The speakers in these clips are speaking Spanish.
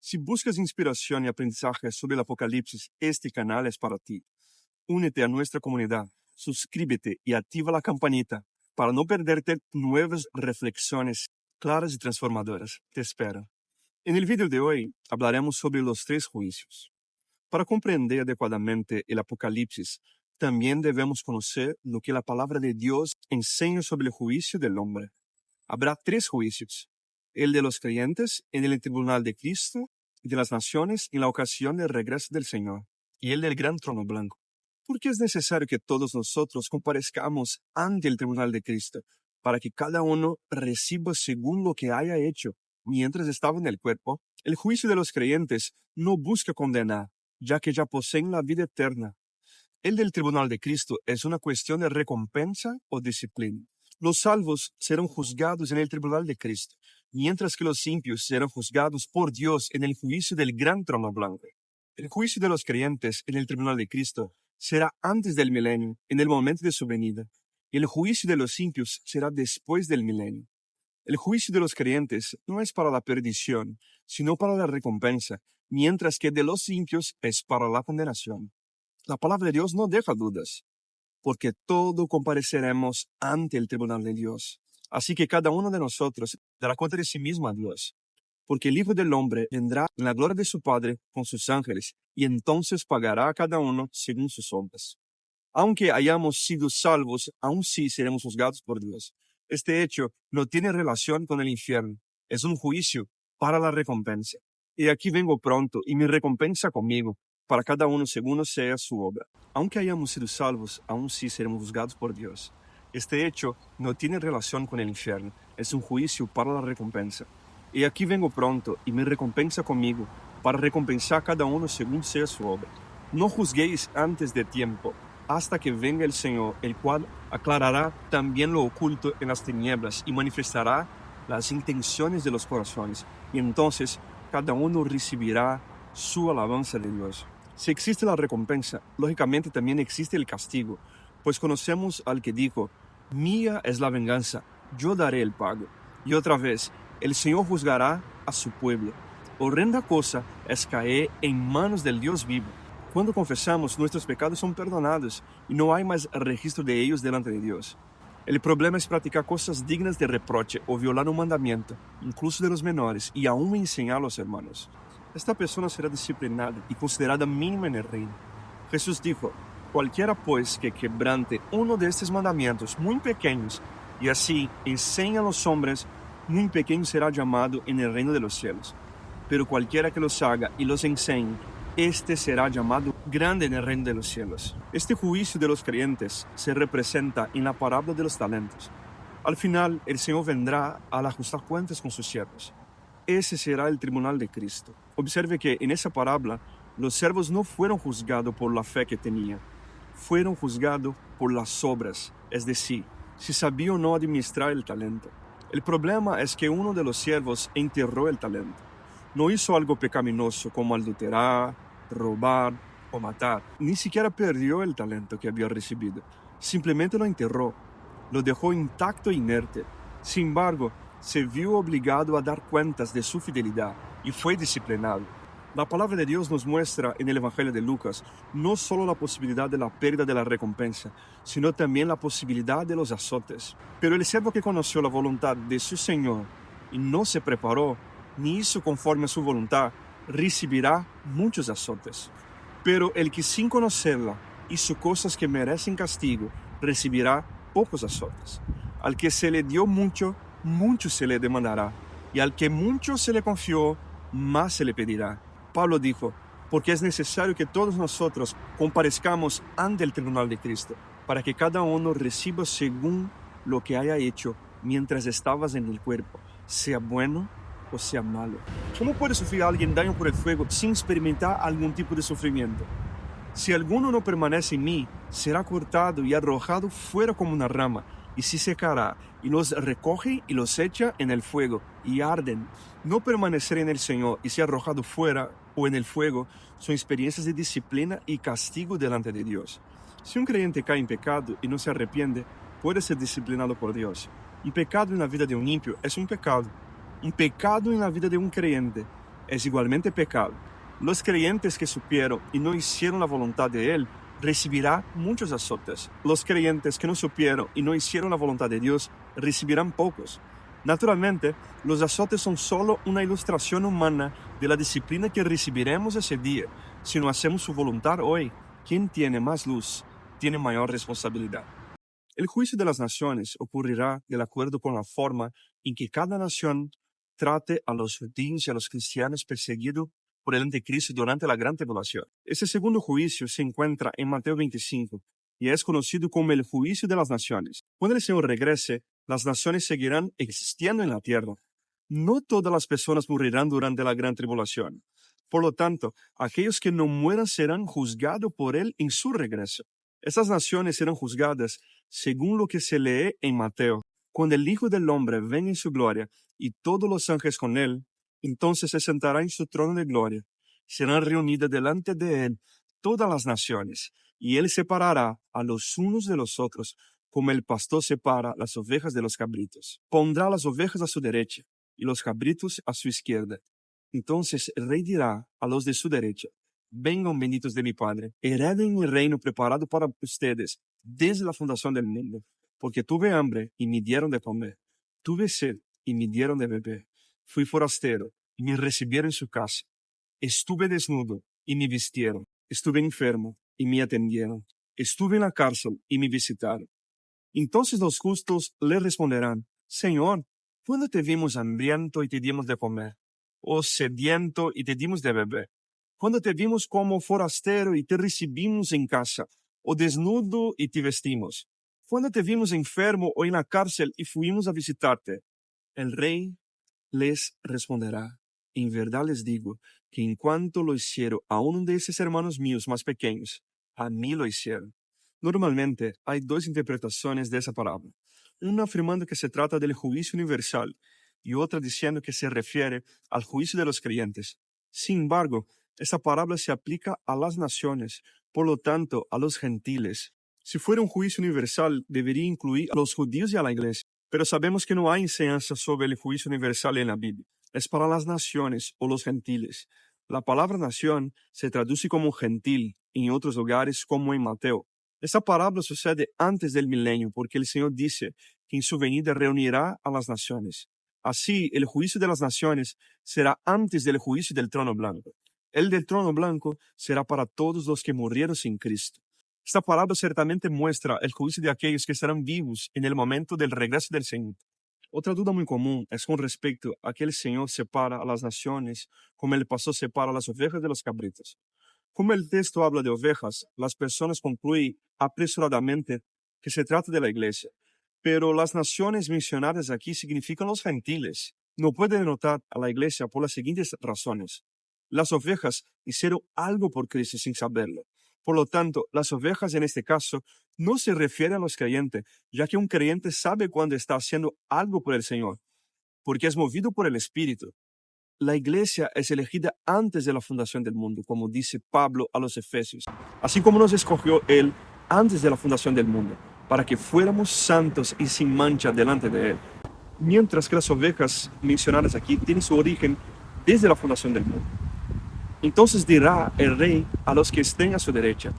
Si buscas inspiración y aprendizaje sobre el Apocalipsis, este canal es para ti. Únete a nuestra comunidad, suscríbete y activa la campanita para no perderte nuevas reflexiones claras y transformadoras. Te espero. En el video de hoy hablaremos sobre los tres juicios. Para comprender adecuadamente el Apocalipsis, también debemos conocer lo que la palabra de Dios enseña sobre el juicio del hombre. Habrá tres juicios: el de los creyentes en el tribunal de Cristo, y de las naciones en la ocasión del regreso del Señor, y el del gran trono blanco. ¿Por qué es necesario que todos nosotros comparezcamos ante el tribunal de Cristo, para que cada uno reciba según lo que haya hecho mientras estaba en el cuerpo? El juicio de los creyentes no busca condenar, ya que ya poseen la vida eterna. El del tribunal de Cristo es una cuestión de recompensa o disciplina. Los salvos serán juzgados en el tribunal de Cristo, mientras que los impios serán juzgados por Dios en el juicio del gran trono blanco. El juicio de los creyentes en el tribunal de Cristo será antes del milenio, en el momento de su venida, y el juicio de los impios será después del milenio. El juicio de los creyentes no es para la perdición, sino para la recompensa, mientras que de los impios es para la condenación. La palabra de Dios no deja dudas, porque todo compareceremos ante el tribunal de Dios. Así que cada uno de nosotros dará cuenta de sí mismo a Dios, porque el Hijo del Hombre vendrá en la gloria de su Padre con sus ángeles, y entonces pagará a cada uno según sus obras. Aunque hayamos sido salvos, aún sí seremos juzgados por Dios. Este hecho no tiene relación con el infierno, es un juicio para la recompensa. Y aquí vengo pronto, y mi recompensa conmigo, para cada uno según sea su obra. Aunque hayamos sido salvos, aún sí seremos juzgados por Dios. Este hecho no tiene relación con el infierno, es un juicio para la recompensa. Y aquí vengo pronto, y mi recompensa conmigo, para recompensar a cada uno según sea su obra. No juzguéis antes de tiempo, hasta que venga el Señor, el cual aclarará también lo oculto en las tinieblas y manifestará las intenciones de los corazones. Y entonces cada uno recibirá su alabanza de Dios. Si existe la recompensa, lógicamente también existe el castigo, pues conocemos al que dijo: mía es la venganza, yo daré el pago. Y otra vez, el Señor juzgará a su pueblo. Horrenda cosa es caer en manos del Dios vivo. Cuando confesamos, nuestros pecados son perdonados y no hay más registro de ellos delante de Dios. El problema es practicar cosas dignas de reproche o violar un mandamiento, incluso de los menores, y aún enseñar a los hermanos. Esta persona será disciplinada y considerada mínima en el reino. Jesús dijo: cualquiera pues que quebrante uno de estos mandamientos muy pequeños y así enseña a los hombres, muy pequeño será llamado en el reino de los cielos. Pero cualquiera que los haga y los enseñe, este será llamado grande en el reino de los cielos. Este juicio de los creyentes se representa en la parábola de los talentos. Al final, el Señor vendrá a ajustar cuentas con sus siervos. Ese será el tribunal de Cristo. Observe que en esa parábola, los siervos no fueron juzgados por la fe que tenían, fueron juzgados por las obras, es decir, si sabía o no administrar el talento. El problema es que uno de los siervos enterró el talento. No hizo algo pecaminoso como adulterar, robar o matar. Ni siquiera perdió el talento que había recibido. Simplemente lo enterró. Lo dejó intacto e inerte. Sin embargo, se vio obligado a dar cuentas de su fidelidad y fue disciplinado. La palabra de Dios nos muestra en el Evangelio de Lucas no solo la posibilidad de la pérdida de la recompensa, sino también la posibilidad de los azotes. Pero el siervo que conoció la voluntad de su Señor y no se preparó ni hizo conforme a su voluntad, recibirá muchos azotes. Pero el que sin conocerla hizo cosas que merecen castigo, recibirá pocos azotes. Al que se le dio mucho, mucho se le demandará, y al que mucho se le confió, más se le pedirá. Pablo dijo: porque es necesario que todos nosotros comparezcamos ante el tribunal de Cristo, para que cada uno reciba según lo que haya hecho mientras estabas en el cuerpo, sea bueno o sea malo. ¿Cómo puede sufrir alguien daño por el fuego sin experimentar algún tipo de sufrimiento? Si alguno no permanece en mí, será cortado y arrojado fuera como una rama, y se secará, y los recoge y los echa en el fuego, y arden. No permanecer en el Señor y ser arrojado fuera o en el fuego son experiencias de disciplina y castigo delante de Dios. Si un creyente cae en pecado y no se arrepiente, puede ser disciplinado por Dios. Y pecado en la vida de un impío es un pecado. Un pecado en la vida de un creyente es igualmente pecado. Los creyentes que supieron y no hicieron la voluntad de Él recibirán muchos azotes. Los creyentes que no supieron y no hicieron la voluntad de Dios recibirán pocos. Naturalmente, los azotes son solo una ilustración humana de la disciplina que recibiremos ese día. Si no hacemos su voluntad hoy, quien tiene más luz tiene mayor responsabilidad. El juicio de las naciones ocurrirá de acuerdo con la forma en que cada nación trate a los judíos y a los cristianos perseguidos por el anticristo durante la gran tribulación. Este segundo juicio se encuentra en Mateo 25 y es conocido como el juicio de las naciones. Cuando el Señor regrese, las naciones seguirán existiendo en la tierra. No todas las personas morirán durante la gran tribulación. Por lo tanto, aquellos que no mueran serán juzgados por Él en su regreso. Estas naciones serán juzgadas según lo que se lee en Mateo. Cuando el Hijo del Hombre venga en su gloria y todos los ángeles con Él, entonces se sentará en su trono de gloria. Serán reunidas delante de Él todas las naciones, y Él separará a los unos de los otros, como el pastor separa las ovejas de los cabritos. Pondrá las ovejas a su derecha y los cabritos a su izquierda. Entonces el rey dirá a los de su derecha: vengan benditos de mi Padre, hereden el reino preparado para ustedes desde la fundación del mundo, porque tuve hambre y me dieron de comer, tuve sed y me dieron de beber, fui forastero y me recibieron en su casa, estuve desnudo y me vistieron, estuve enfermo y me atendieron, estuve en la cárcel y me visitaron. Entonces los justos le responderán: Señor, ¿cuándo te vimos hambriento y te dimos de comer, o sediento y te dimos de beber? ¿Cuándo te vimos como forastero y te recibimos en casa, o desnudo y te vestimos? ¿Cuándo te vimos enfermo o en la cárcel y fuimos a visitarte? El rey les responderá: en verdad les digo que en cuanto lo hicieron a uno de esos hermanos míos más pequeños, a mí lo hicieron. Normalmente hay dos interpretaciones de esa parábola, una afirmando que se trata del juicio universal y otra diciendo que se refiere al juicio de los creyentes. Sin embargo, esta parábola se aplica a las naciones, por lo tanto a los gentiles. Si fuera un juicio universal, debería incluir a los judíos y a la iglesia, pero sabemos que no hay enseñanza sobre el juicio universal en la Biblia. Es para las naciones o los gentiles. La palabra nación se traduce como gentil en otros lugares, como en Mateo. Esta parábola sucede antes del milenio, porque el Señor dice que en su venida reunirá a las naciones. Así, el juicio de las naciones será antes del juicio del trono blanco. El del trono blanco será para todos los que murieron sin Cristo. Esta parábola ciertamente muestra el juicio de aquellos que estarán vivos en el momento del regreso del Señor. Otra duda muy común es con respecto a que el Señor separa a las naciones como el pastor separa las ovejas de los cabritos. Como el texto habla de ovejas, las personas concluyen apresuradamente que se trata de la iglesia, pero las naciones mencionadas aquí significan los gentiles. No puede denotar a la iglesia por las siguientes razones. Las ovejas hicieron algo por Cristo sin saberlo. Por lo tanto, las ovejas en este caso no se refieren a los creyentes, ya que un creyente sabe cuando está haciendo algo por el Señor, porque es movido por el Espíritu. La iglesia es elegida antes de la fundación del mundo, como dice Pablo a los Efesios, así como nos escogió Él antes de la fundación del mundo, para que fuéramos santos y sin mancha delante de Él. Mientras que las ovejas mencionadas aquí tienen su origen desde la fundación del mundo. Entonces dirá el rey a los que estén a su derecha: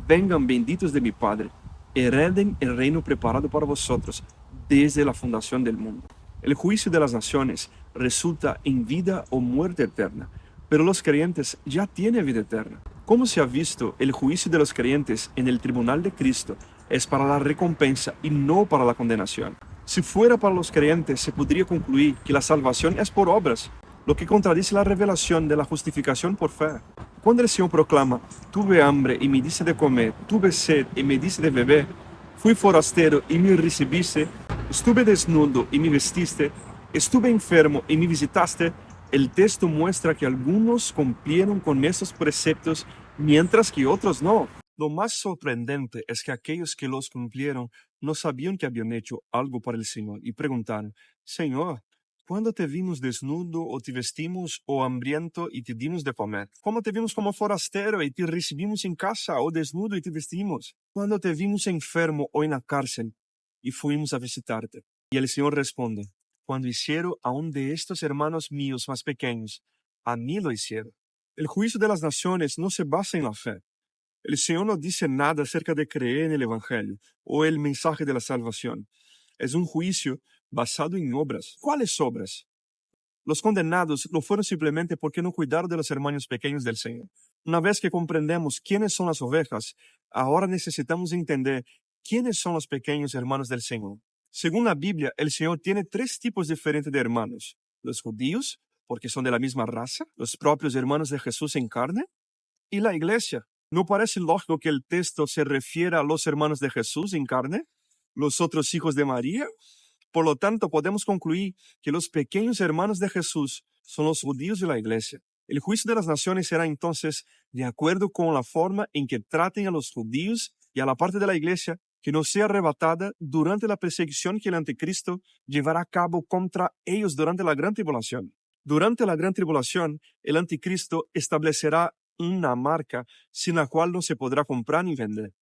vengan benditos de mi Padre, hereden el reino preparado para vosotros desde la fundación del mundo. El juicio de las naciones resulta en vida o muerte eterna, pero los creyentes ya tienen vida eterna. Como se ha visto, el juicio de los creyentes en el tribunal de Cristo es para la recompensa y no para la condenación. Si fuera para los creyentes, se podría concluir que la salvación es por obras, lo que contradice la revelación de la justificación por fe. Cuando el Señor proclama: tuve hambre y me diste de comer, tuve sed y me diste de beber, fui forastero y me recibiste, estuve desnudo y me vestiste, estuve enfermo y me visitaste, el texto muestra que algunos cumplieron con estos preceptos, mientras que otros no. Lo más sorprendente es que aquellos que los cumplieron no sabían que habían hecho algo para el Señor y preguntaron: Señor, ¿cuándo te vimos desnudo o te vestimos, o hambriento y te dimos de comer? ¿Cuándo te vimos como forastero y te recibimos en casa, o desnudo y te vestimos? ¿Cuándo te vimos enfermo o en la cárcel y fuimos a visitarte? Y el Señor responde: cuando hicieron a uno de estos hermanos míos más pequeños, A mí lo hicieron. El juicio de las naciones no se basa en la fe. El Señor no dice nada acerca de creer en el Evangelio o el mensaje de la salvación. Es un juicio basado en obras. ¿Cuáles obras? Los condenados lo fueron simplemente porque no cuidaron de los hermanos pequeños del Señor. Una vez que comprendemos quiénes son las ovejas, ahora necesitamos entender quiénes son los pequeños hermanos del Señor. Según la Biblia, el Señor tiene tres tipos diferentes de hermanos. Los judíos, porque son de la misma raza, los propios hermanos de Jesús en carne, y la iglesia. ¿No parece lógico que el texto se refiera a los hermanos de Jesús en carne, los otros hijos de María? Por lo tanto, podemos concluir que los pequeños hermanos de Jesús son los judíos de la iglesia. El juicio de las naciones será entonces de acuerdo con la forma en que traten a los judíos y a la parte de la iglesia que no sea arrebatada durante la persecución que el anticristo llevará a cabo contra ellos durante la gran tribulación. Durante la gran tribulación, el anticristo establecerá una marca sin la cual no se podrá comprar ni vender.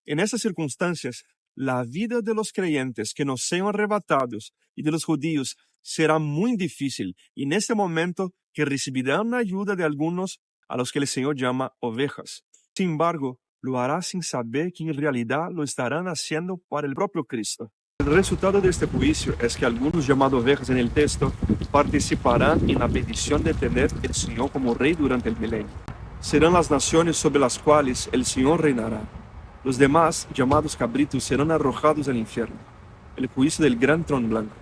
En esas circunstancias, la vida de los creyentes que no sean arrebatados y de los judíos será muy difícil, y en este momento que recibirán la ayuda de algunos a los que el Señor llama ovejas. Sin embargo, lo hará sin saber que en realidad lo estarán haciendo para el propio Cristo. El resultado de este juicio es que algunos llamados ovejas en el texto participarán en la bendición de tener el Señor como Rey durante el milenio. Serán las naciones sobre las cuales el Señor reinará. Los demás, llamados cabritos, serán arrojados al infierno. El juicio del gran trono blanco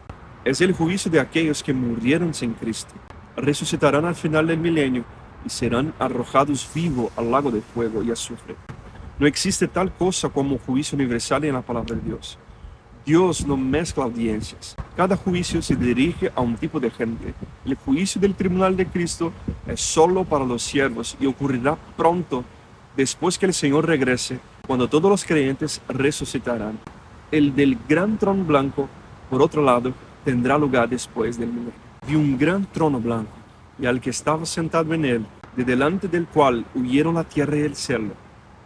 es el juicio de aquellos que murieron sin Cristo. Resucitarán al final del milenio y serán arrojados vivos al lago de fuego y azufre. No existe tal cosa como juicio universal en la palabra de Dios. Dios no mezcla audiencias. Cada juicio se dirige a un tipo de gente. El juicio del tribunal de Cristo es solo para los siervos y ocurrirá pronto después que el Señor regrese, cuando todos los creyentes resucitarán. El del gran trono blanco, por otro lado, tendrá lugar después del milenio. Vi un gran trono blanco, y al que estaba sentado en él, de delante del cual huyeron la tierra y el cielo,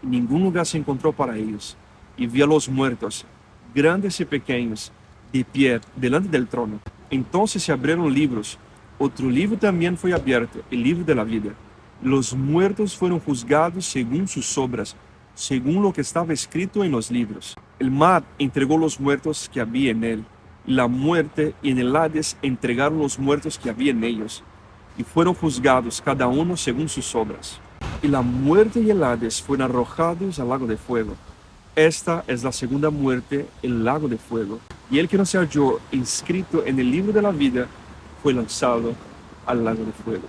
y ningún lugar se encontró para ellos. Y vi a los muertos, grandes y pequeños, de pie delante del trono. Entonces se abrieron libros. Otro libro también fue abierto, el libro de la vida. Los muertos fueron juzgados según sus obras, según lo que estaba escrito en los libros. El mar entregó los muertos que había en él. La muerte y en el Hades entregaron los muertos que había en ellos, y fueron juzgados cada uno según sus obras. Y la muerte y el Hades fueron arrojados al lago de fuego. Esta es la segunda muerte, el lago de fuego. Y el que no se halló inscrito en el libro de la vida fue lanzado al lago de fuego.